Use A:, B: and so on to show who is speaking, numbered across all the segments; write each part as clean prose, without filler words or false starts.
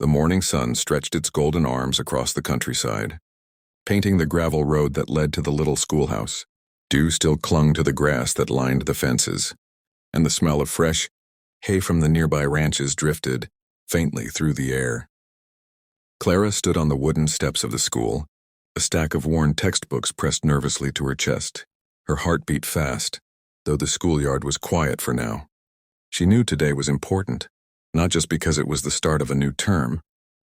A: The morning sun stretched its golden arms across the countryside, painting the gravel road that led to the little schoolhouse. Dew still clung to the grass that lined the fences, and the smell of fresh hay from the nearby ranches drifted faintly through the air. Clara stood on the wooden steps of the school, a stack of worn textbooks pressed nervously to her chest. Her heart beat fast, though the schoolyard was quiet for now. She knew today was important, not just because it was the start of a new term,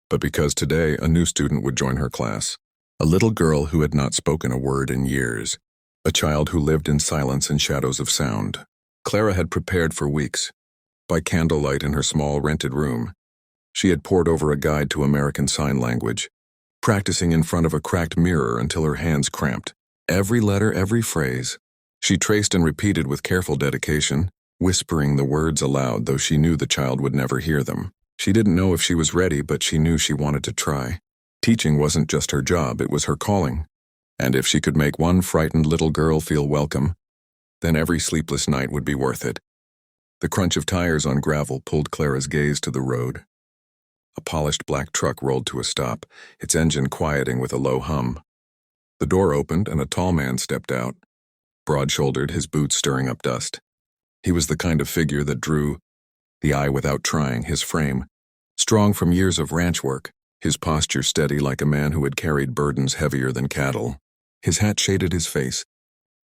A: but because today a new student would join her class. A little girl who had not spoken a word in years, a child who lived in silence and shadows of sound. Clara had prepared for weeks. By candlelight in her small rented room, she had pored over a guide to American Sign Language, practicing in front of a cracked mirror until her hands cramped. Every letter, every phrase, she traced and repeated with careful dedication, whispering the words aloud, though she knew the child would never hear them. She didn't know if she was ready, but she knew she wanted to try. Teaching wasn't just her job, it was her calling. And if she could make one frightened little girl feel welcome, then every sleepless night would be worth it. The crunch of tires on gravel pulled Clara's gaze to the road. A polished black truck rolled to a stop, its engine quieting with a low hum. The door opened and a tall man stepped out, broad-shouldered, his boots stirring up dust. He was the kind of figure that drew the eye without trying, his frame strong from years of ranch work, his posture steady like a man who had carried burdens heavier than cattle. His hat shaded his face,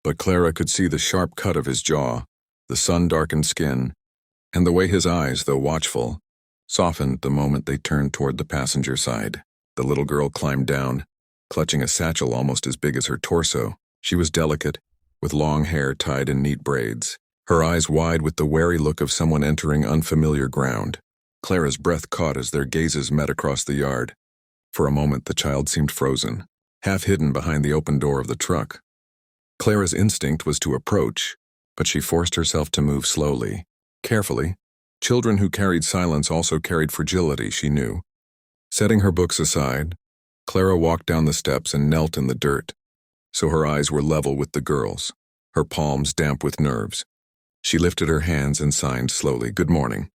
A: but Clara could see the sharp cut of his jaw, the sun-darkened skin, and the way his eyes, though watchful, softened the moment they turned toward the passenger side. The little girl climbed down, clutching a satchel almost as big as her torso. She was delicate, with long hair tied in neat braids, her eyes wide with the wary look of someone entering unfamiliar ground. Clara's breath caught as their gazes met across the yard. For a moment the child seemed frozen, half hidden behind the open door of the truck. Clara's instinct was to approach, but she forced herself to move slowly, carefully. Children who carried silence also carried fragility, she knew. Setting her books aside, Clara walked down the steps and knelt in the dirt, so her eyes were level with the girl's, her palms damp with nerves. She lifted her hands and signed slowly, "Good morning.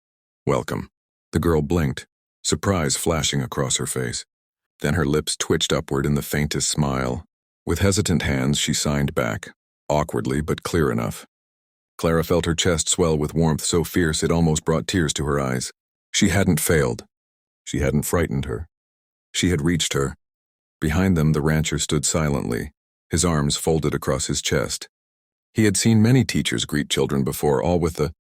A: Welcome." The girl blinked, surprise flashing across her face. Then her lips twitched upward in the faintest smile. With hesitant hands, she signed back, awkwardly but clear enough. Clara felt her chest swell with warmth so fierce it almost brought tears to her eyes. She hadn't failed. She hadn't frightened her. She had reached her. Behind them, the rancher stood silently, his arms folded across his chest. He had seen many teachers greet children before, all with the